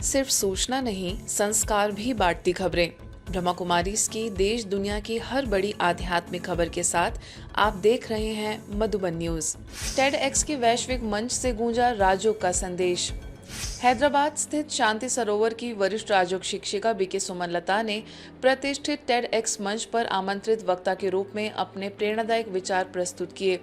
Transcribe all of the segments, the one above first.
सिर्फ सूचना नहीं, संस्कार भी बांटती खबरें। ब्रह्मा कुमारीज की देश दुनिया की हर बड़ी आध्यात्मिक खबर के साथ आप देख रहे हैं मधुबन न्यूज। टेड एक्स के वैश्विक मंच से गूंजा राजयोग का संदेश। हैदराबाद स्थित शांति सरोवर की वरिष्ठ राजयोग शिक्षिका बीके सुमनलता ने प्रतिष्ठित टेड एक्स मंच पर आमंत्रित वक्ता के रूप में अपने प्रेरणादायक विचार प्रस्तुत किए।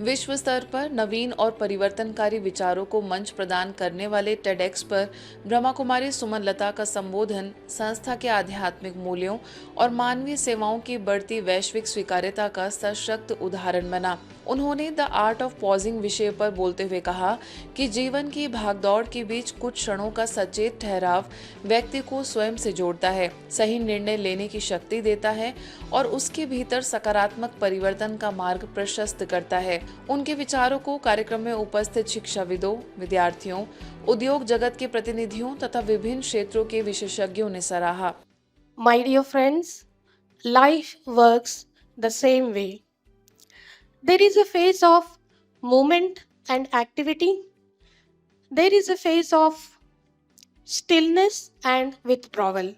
विश्व स्तर पर नवीन और परिवर्तनकारी विचारों को मंच प्रदान करने वाले टेड एक्स पर ब्रह्मा कुमारी सुमनलता का संबोधन संस्था के आध्यात्मिक मूल्यों और मानवीय सेवाओं की बढ़ती वैश्विक स्वीकार्यता का सशक्त उदाहरण बना। उन्होंने द आर्ट ऑफ पॉजिंग विषय पर बोलते हुए कहा कि जीवन की भागदौड़ के बीच कुछ क्षणों का सचेत ठहराव व्यक्ति को स्वयं से जोड़ता है, सही निर्णय लेने की शक्ति देता है और उसके भीतर सकारात्मक परिवर्तन का मार्ग प्रशस्त करता है। उनके विचारों को कार्यक्रम में उपस्थित शिक्षाविदों, विद्यार्थियों, उद्योग जगत के प्रतिनिधियों तथा विभिन्न क्षेत्रों के विशेषज्ञों ने सराहा। My dear friends, life works the same way. There is a phase of movement and activity. There is a phase of stillness and withdrawal.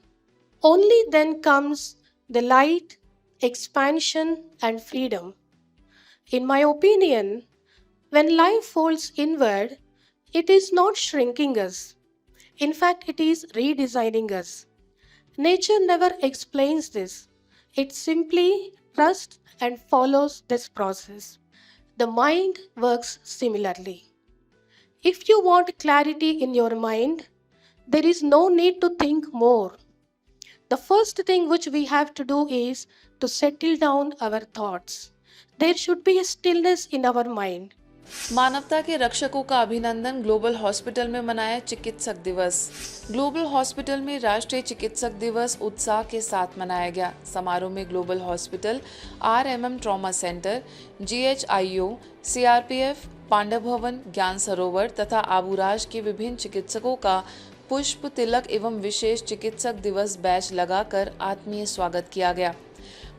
Only then comes the light, expansion, and freedom. In my opinion, when life folds inward, it is not shrinking us. In fact, it is redesigning us. Nature never explains this. It simply trusts and follows this process. The mind works similarly. If you want clarity in your mind, there is no need to think more. The first thing which we have to do is to settle down our thoughts. There should be a stillness in our mind. मानवता के रक्षकों का अभिनंदन। Global hospital में मनाया चिकित्सक दिवस। Global hospital में राष्ट्रीय चिकित्सक दिवस उत्साह के साथ मनाया गया। समारोह में global hospital, RMM trauma centre, GHIO, CRPF, Pandav Bhawan, Gyan सरोवर तथा आबूराज के विभिन्न चिकित्सकों का पुष्प तिलक एवं विशेष चिकित्सक दिवस बैच लगाकर आत्मीय स्वागत किया गया।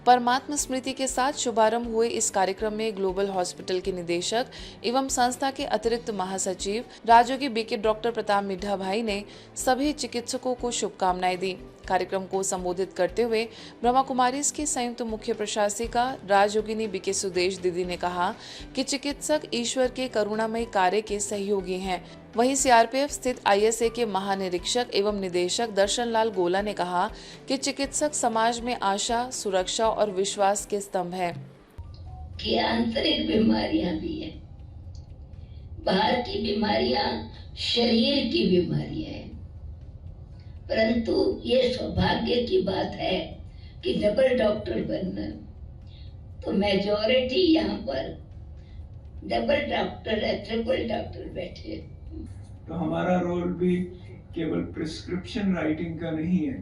परमात्मा स्मृति के साथ शुभारंभ हुए इस कार्यक्रम में ग्लोबल हॉस्पिटल के निदेशक एवं संस्था के अतिरिक्त महासचिव राजयोगी बीके डॉक्टर प्रताप मिड्ढा भाई ने सभी चिकित्सकों को शुभकामनाएं दी। कार्यक्रम को संबोधित करते हुए ब्रह्मा कुमारीज की संयुक्त मुख्य प्रशासिका राजयोगिनी बीके सुदेश दीदी ने कहा कि चिकित्सक ईश्वर के करुणामय कार्य के सहयोगी हैं। वहीं CRPF स्थित ISA के महानिरीक्षक एवं निदेशक दर्शन लाल गोला ने कहा कि चिकित्सक समाज में आशा, सुरक्षा और विश्वास के स्तंभ हैं। कि आंतरिक बीमारियां भी हैं, बाहर की बीमारियां शरीर की बीमारियां हैं, परंतु ये सौभाग्य की बात है कि डबल डॉक्टर बनना, तो मेजॉरिटी यहाँ पर डबल डॉक्टर है, ट्रिपल डॉक्टर बैठे। तो हमारा रोल भी केवल प्रिस्क्रिप्शन राइटिंग का नहीं है,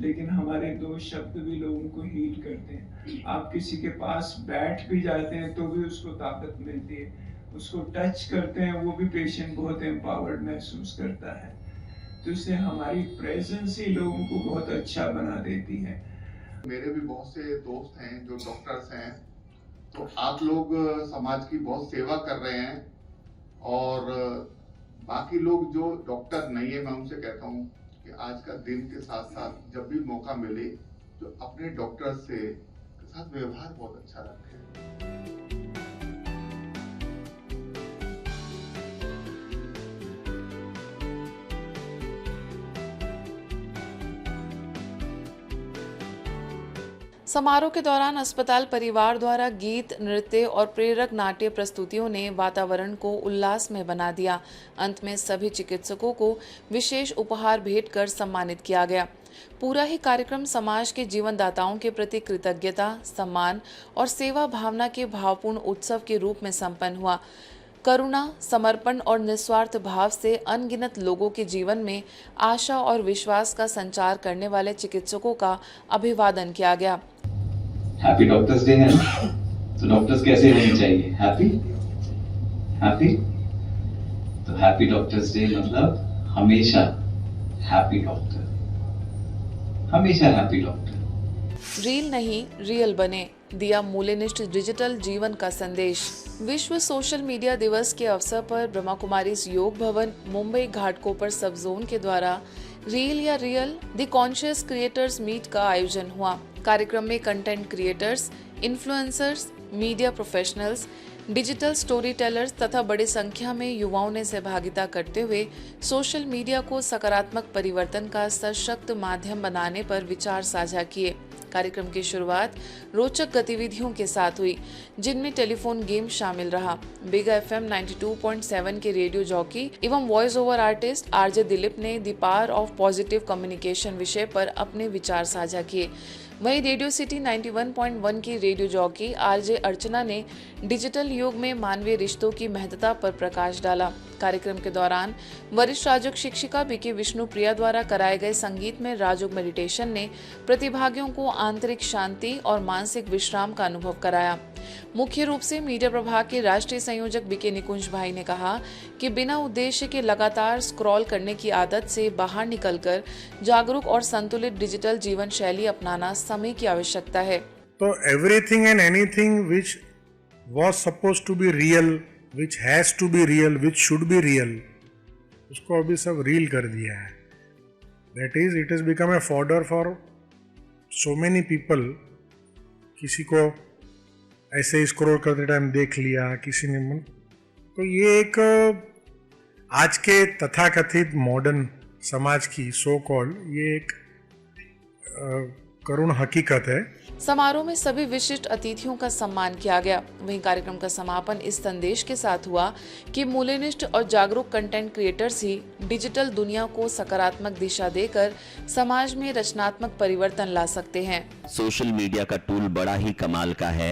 लेकिन हमारे दो शब्द भी लोगों को हील करते हैं। आप किसी के पास बैठ भी जाते हैं तो भी उसको ताकत मिलती है, उसको टच करते हैं वो भी पेशेंट बहुत एम्पावर्ड महसूस करता है। तो इससे हमारी प्रेजेंस ही लोगों को बहुत अच्छा बना देती है। मेरे भी बहुत से दोस्त हैं जो डॉक्टर्स हैं, तो आप लोग समाज की बहुत सेवा कर रहे हैं और बाकी लोग जो डॉक्टर नहीं है, मैं उनसे कहता हूँ कि आज का दिन के साथ साथ जब भी मौका मिले तो अपने डॉक्टर से साथ व्यवहार बहुत अच्छा रखें। समारोह के दौरान अस्पताल परिवार द्वारा गीत, नृत्य और प्रेरक नाट्य प्रस्तुतियों ने वातावरण को उल्लासमय बना दिया। अंत में सभी चिकित्सकों को विशेष उपहार भेंट कर सम्मानित किया गया। पूरा ही कार्यक्रम समाज के जीवनदाताओं के प्रति कृतज्ञता, सम्मान और सेवा भावना के भावपूर्ण उत्सव के रूप में संपन्न हुआ। करुणा, समर्पण और निस्वार्थ भाव से अनगिनत लोगों के जीवन में आशा और विश्वास का संचार करने वाले चिकित्सकों का अभिवादन किया गया। हैप्पी डॉक्टर्स डे है, तो डॉक्टर्स कैसे होने चाहिए? हैप्पी हैप्पी तो हैप्पी डॉक्टर्स डे मतलब हमेशा हैप्पी डॉक्टर, हमेशा हैप्पी डॉक्टर। रील नहीं, रियल बने, दिया मूल्यनिष्ठ डिजिटल जीवन का संदेश। विश्व सोशल मीडिया दिवस के अवसर पर ब्रह्मा कुमारीज योग भवन, मुंबई घाटकोपर सब जोन के द्वारा रील या real the conscious creators meet का आयोजन हुआ। कार्यक्रम में content creators, influencers, media professionals, digital story tellers तथा बड़ी संख्या में युवाओं ने सहभागिता करते हुए सोशल मीडिया को सकारात्मक परिवर्तन का सशक्त माध्यम बनाने पर विचार साझा किए। कार्यक्रम की शुरुआत रोचक गतिविधियों के साथ हुई, जिनमें टेलीफोन गेम शामिल रहा। बिग एफएम 92.7 के रेडियो जॉकी एवं voice over artist RJ Dilip ने the power of positive communication विषय पर अपने विचार साझा किए। वहीं रेडियो सिटी 91.1 की रेडियो जॉकी आरजे अर्चना ने डिजिटल युग में मानवीय रिश्तों की महत्ता पर प्रकाश डाला। कार्यक्रम के दौरान वरिष्ठ राजयोग शिक्षिका बीके विष्णुप्रिया द्वारा कराए गए संगीत में राजयोग मेडिटेशन ने प्रतिभागियों को आंतरिक शांति और मानसिक विश्राम का अनुभव कराया। मुख्य रूप से मीडिया प्रभाग के राष्ट्रीय संयोजक बीके निकुंज भाई ने कहा कि बिना उद्देश्य के लगातार स्क्रॉल करने की आदत से बाहर निकलकर जागरूक और संतुलित डिजिटल जीवन शैली अपनाना समय की आवश्यकता है। तो everything and anything which was supposed to be real, which has to be real, which should be real, उसको अभी सब रील कर दिया है। That is, it has become a fodder for so many people। किसी को ऐसे स्क्रॉल करते टाइम देख लिया, किसी ने मन, तो ये एक आज के तथाकथित मॉडर्न समाज की सो कॉल्ड ये एक करुण हकीकत है। समारोह में सभी विशिष्ट अतिथियों का सम्मान किया गया। वहीं कार्यक्रम का समापन इस संदेश के साथ हुआ कि मूल्यनिष्ठ और जागरूक कंटेंट क्रिएटर्स ही डिजिटल दुनिया को सकारात्मक दिशा देकर समाज में रचनात्मक परिवर्तन ला सकते हैं। सोशल मीडिया का टूल बड़ा ही कमाल का है।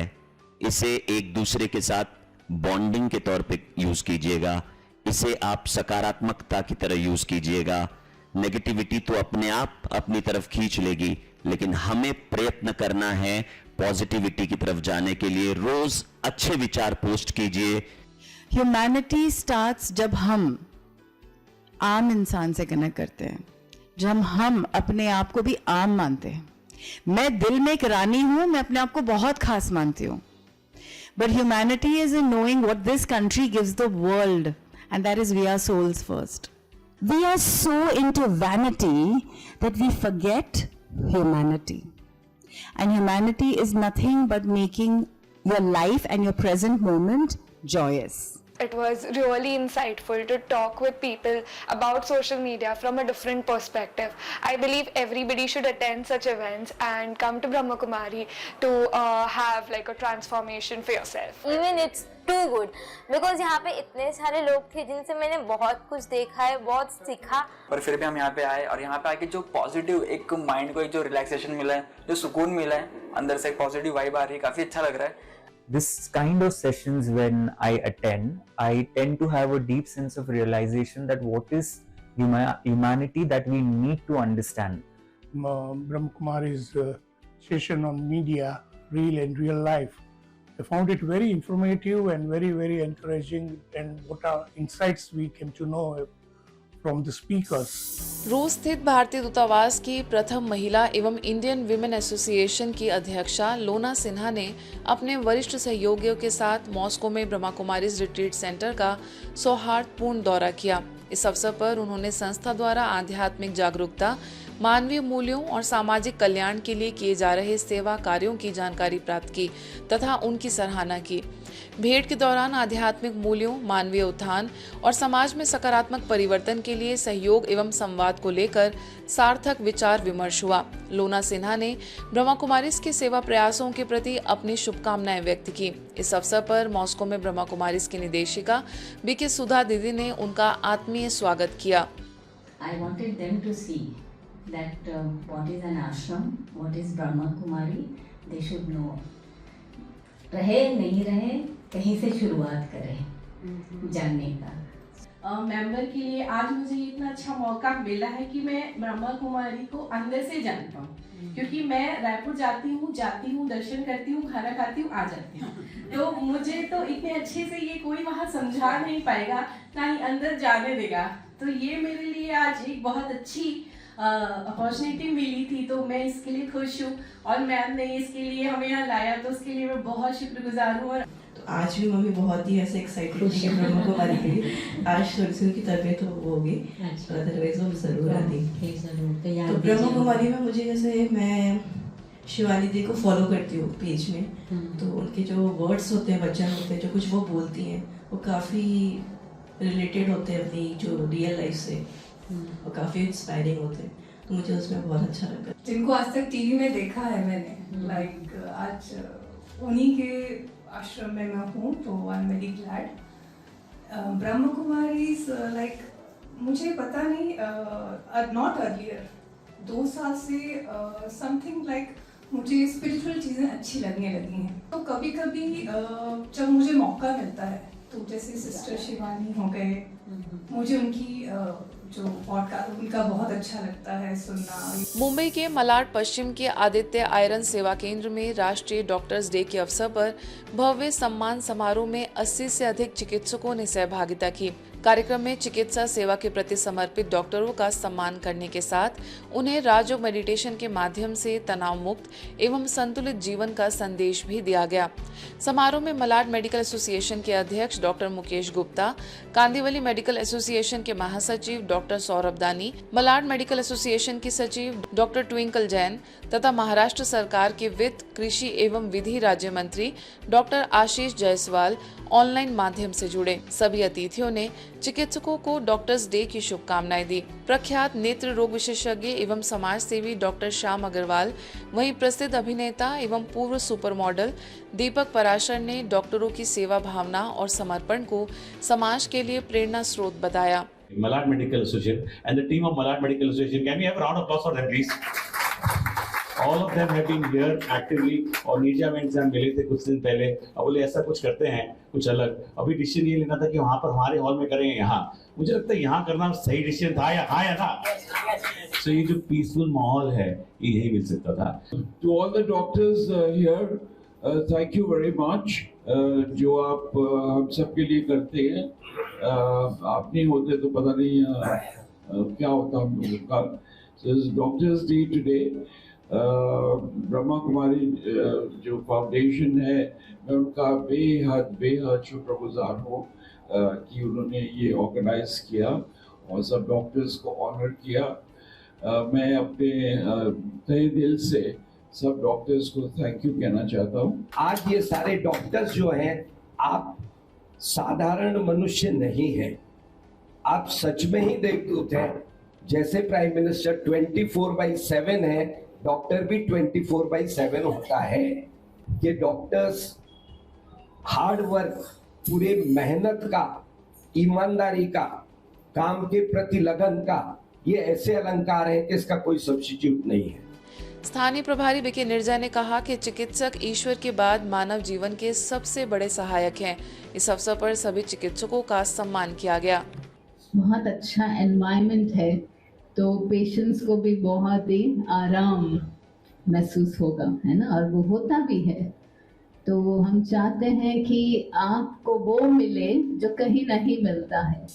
इसे एक दूसरे के साथ बॉन्डिंग के तौर पे यूज कीजिएगा। इसे आप सकारात्मकता की तरह यूज कीजिएगा। नेगेटिविटी तो अपने आप अपनी तरफ खींच लेगी, लेकिन हमें प्रयत्न करना है पॉजिटिविटी की तरफ जाने के लिए। रोज अच्छे विचार पोस्ट कीजिए। ह्यूमैनिटी स्टार्ट्स जब हम आम इंसान से कनेक्ट करते हैं, जब हम अपने आप को भी आम मानते हैं। मैं दिल में एक रानी हूं, मैं अपने आप को बहुत खास मानती हूं, but humanity is in knowing what this country gives the world, and that is we are souls first. We are so into vanity that we forget humanity. And humanity is nothing but making your life and your present moment joyous. It was really insightful to talk with people about social media from a different perspective. I believe everybody should attend such events and come to Brahma Kumari to have like a transformation for yourself. Even it's too good because यहाँ पे इतने सारे लोग थे जिनसे मैंने बहुत कुछ देखा है, बहुत सीखा। पर फिर भी हम यहाँ पे आए और यहाँ पे आके जो पॉजिटिव एक माइंड को एक जो रिलैक्सेशन मिला है, जो सुकून मिला है, अंदर से एक पॉजिटिव वाइब आ रही है, काफी अच्छा लग रहा है। This kind of sessions when I attend, I tend to have a deep sense of realization that what is humanity that we need to understand. Brahma Kumari's session on media, real and real life, I found it very informative and very, very encouraging, and what are insights we came to know from the speakers. रूस स्थित भारतीय दूतावास की प्रथम महिला एवं Indian women association की अध्यक्षा लोना सिन्हा ने अपने वरिष्ठ सहयोगियों के साथ मॉस्को में ब्रह्मा कुमारीज रिट्रीट सेंटर का सौहार्दपूर्ण दौरा किया। इस अवसर पर उन्होंने संस्था द्वारा आध्यात्मिक जागरूकता, मानवीय मूल्यों और सामाजिक कल्याण के लिए किए जा रहे सेवा कार्यों की जानकारी प्राप्त की तथा उनकी सराहना की। भेंट के दौरान आध्यात्मिक मूल्यों, मानवीय उत्थान और समाज में सकारात्मक परिवर्तन के लिए सहयोग एवं संवाद को लेकर सार्थक विचार विमर्श हुआ। लोना सिन्हा ने ब्रह्मा कुमारीज के सेवा प्रयासों के प्रति अपनी शुभकामनाएं व्यक्त की। इस अवसर पर मॉस्को में ब्रह्मा कुमारीज की निदेशिका बीके सुधा दीदी ने उनका आत्मीय स्वागत किया। I wanted them to see that what is an ashram, what is Brahma Kumari, they should know. रहे नहीं रहे, कहीं से शुरुआत करें जानने का। मेंबर के लिए आज मुझे इतना अच्छा मौका मिला है कि मैं ब्रह्मा कुमारी को अंदर से जान पाऊँ, क्योंकि मैं रायपुर जाती हूँ, दर्शन करती हूँ, खाना खाती हूँ, आ जाती हूँ, तो मुझे तो इतने अच्छे से ये कोई वहाँ समझा नहीं पाएगा, ना ही अंदर जाने देगा। तो ये मेरे लिए आज एक बहुत अच्छी अपॉर्चुनिटी मिली थी, तो मैं इसके लिए खुश हूँ। और मैम ने इसके लिए हमें यहाँ लाया, तो उसके लिए मैं बहुत शुक्रगुजार हूँ। आज भी मम्मी बहुत ही ऐसे एक्साइटेड थी कि ब्रह्मा कुमारी के लिए। आज थोड़ी सी उनकी तबीयत हो गई, अदरवाइज वो जरूर आती। तो ब्रह्मा कुमारी में मुझे जैसे मैं शिवानी दी को फॉलो करती हूँ पेज में, तो उनके जो वर्ड्स होते हैं, वचन होते हैं, जो कुछ वो बोलती हैं वो काफ़ी रिलेटेड होते हैं अपनी जो रियल लाइफ से, और काफ़ी इंस्पायरिंग होते हैं, तो मुझे उसमें बहुत अच्छा लगा। जिनको आज तक टीवी में देखा है मैंने, लाइक आज उन्हीं के आश्रम में मैं हूँ, तो I am very glad. Brahma Kumari like मुझे पता नहीं, नॉट अर्लियर 2 साल से समथिंग लाइक मुझे स्पिरिचुअल चीज़ें अच्छी लगने लगी हैं। तो कभी कभी जब मुझे मौका मिलता है, तो जैसे सिस्टर शिवानी हो गए, मुझे उनकी जो पॉडकास्ट उनका बहुत अच्छा लगता है सुनना। मुंबई के मलाड पश्चिम के आदित्य आयरन सेवा केंद्र में राष्ट्रीय डॉक्टर्स डे के अवसर पर भव्य सम्मान समारोह में 80 से अधिक चिकित्सकों ने सहभागिता की। कार्यक्रम में चिकित्सा सेवा के प्रति समर्पित डॉक्टरों का सम्मान करने के साथ उन्हें राज योग मेडिटेशन के माध्यम से तनाव मुक्त एवं संतुलित जीवन का संदेश भी दिया गया। समारोह में मलाड मेडिकल एसोसिएशन के अध्यक्ष doctor Mukesh Gupta, Kandivali medical association के महासचिव डॉक्टर सौरभ दानी, मलाड मेडिकल एसोसिएशन की सचिव डॉक्टर ट्विंकल जैन तथा महाराष्ट्र सरकार के वित्त, कृषि एवं विधि राज्य मंत्री डॉक्टर आशीष जायसवाल ऑनलाइन माध्यम से जुड़े। सभी अतिथियों ने चिकित्सकों को डॉक्टर्स डे की शुभकामनाएं दी। प्रख्यात नेत्र रोग विशेषज्ञ एवं समाज सेवी डॉक्टर श्याम अग्रवाल, वहीं प्रसिद्ध अभिनेता एवं पूर्व सुपर मॉडल दीपक पराशर ने डॉक्टरों की सेवा भावना और समर्पण को समाज के लिए प्रेरणा स्रोत बताया। Malad Medical Association and the team of Malad Medical Association, can we have a round of applause for them please? All of them have been here actively और नीरजा मैम से हम मिले थे कुछ दिन पहले, अब बोले ऐसा कुछ करते हैं कुछ अलग। अभी डिसीजन ये लेना था कि वहाँ पर हमारे हॉल में करें, यहाँ मुझे लगता है यहाँ करना सही डिसीजन था या हाँ या ना। So ये जो पीसफुल माहौल है ये यही मिल सकता था। To all the doctors here, thank you very much जो आप हम सब के लिए करते हैं। आप नहीं होते तो पता नहीं क्या होता हम लोगों का। So it's Doctors Day today. Brahma Kumari जो फाउंडेशन है, मैं उनका बेहद शुक्रगुजार हूँ कि उन्होंने ये ऑर्गेनाइज किया और सब डॉक्टर्स को ऑनर किया। मैं अपने तहे दिल से सब डॉक्टर्स को थैंक यू कहना चाहता हूँ। आज ये सारे डॉक्टर्स जो हैं, आप साधारण मनुष्य नहीं हैं, आप सच में ही देवदूत हैं। जैसे प्राइम मिनिस्टर 24/7 है, डॉक्टर भी 24/7 होता है। ये डॉक्टर्स हार्ड वर्क, पूरे मेहनत का, ईमानदारी का, काम के प्रति लगन का, ये ऐसे अलंकार है कि इसका कोई सब्स्टिट्यूट नहीं है। स्थानीय प्रभारी बीके निर्जा ने कहा कि चिकित्सक ईश्वर के बाद मानव जीवन के सबसे बड़े सहायक हैं। इस अवसर पर सभी चिकित्सकों का सम्मान किया गया। बहुत अच्छा एनवायरनमेंट है, तो पेशेंट्स को भी बहुत ही आराम महसूस होगा, है ना, और वो होता भी है। तो हम चाहते हैं कि आपको वो मिले जो कहीं नहीं मिलता है।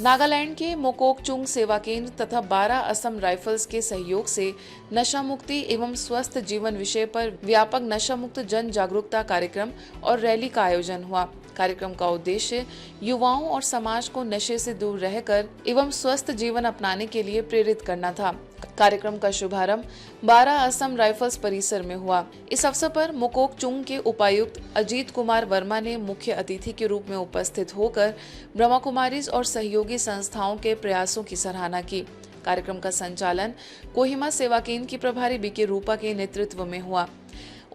नागालैंड के मोकोकचुंग सेवा केंद्र तथा 12 असम राइफल्स के सहयोग से नशा मुक्ति एवं स्वस्थ जीवन विषय पर व्यापक नशा मुक्त जन जागरूकता कार्यक्रम और रैली का आयोजन हुआ। कार्यक्रम का उद्देश्य युवाओं और समाज को नशे से दूर रहकर एवं स्वस्थ जीवन अपनाने के लिए प्रेरित करना था। कार्यक्रम का शुभारंभ 12 असम राइफल्स परिसर में हुआ। इस अवसर पर मोकोकचुंग के उपायुक्त अजीत कुमार वर्मा ने मुख्य अतिथि के रूप में उपस्थित होकर ब्रह्मा कुमारीज और सहयोगी संस्थाओं के प्रयासों की सराहना की। कार्यक्रम का संचालन कोहिमा सेवा केंद्र की प्रभारी बीके रूपा के नेतृत्व में हुआ।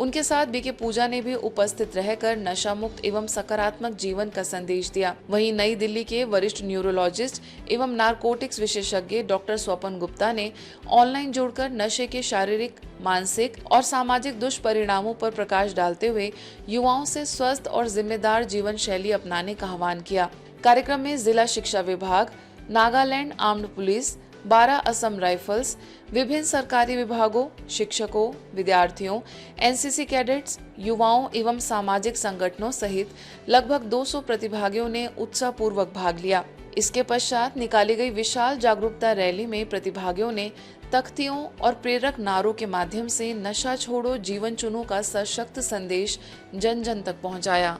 उनके साथ बीके पूजा ने भी उपस्थित रहकर नशा मुक्त एवं सकारात्मक जीवन का संदेश दिया। वहीं नई दिल्ली के वरिष्ठ न्यूरोलॉजिस्ट एवं नारकोटिक्स विशेषज्ञ डॉक्टर स्वपन गुप्ता ने ऑनलाइन जुड़कर नशे के शारीरिक, मानसिक और सामाजिक दुष्परिणामों पर प्रकाश डालते हुए युवाओं से स्वस्थ और जिम्मेदार जीवन शैली अपनाने का आह्वान किया। कार्यक्रम में जिला शिक्षा विभाग, Nagaland armed police, 12 Assam rifles, विभिन्न सरकारी विभागों, शिक्षकों, विद्यार्थियों, एनसीसी कैडेट्स, युवाओं एवं सामाजिक संगठनों सहित लगभग 200 प्रतिभागियों ने उत्साहपूर्वक भाग लिया। इसके पश्चात निकाली गई विशाल जागरूकता रैली में प्रतिभागियों ने तख्तियों और प्रेरक नारों के माध्यम से नशा छोड़ो जीवन चुनो का सशक्त संदेश जन जन तक पहुंचाया।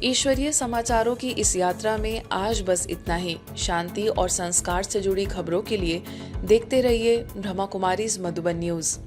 ईश्वरीय समाचारों की इस यात्रा में आज बस इतना ही। शांति और संस्कार से जुड़ी खबरों के लिए देखते रहिए ब्रह्मा कुमारीज मधुबन न्यूज।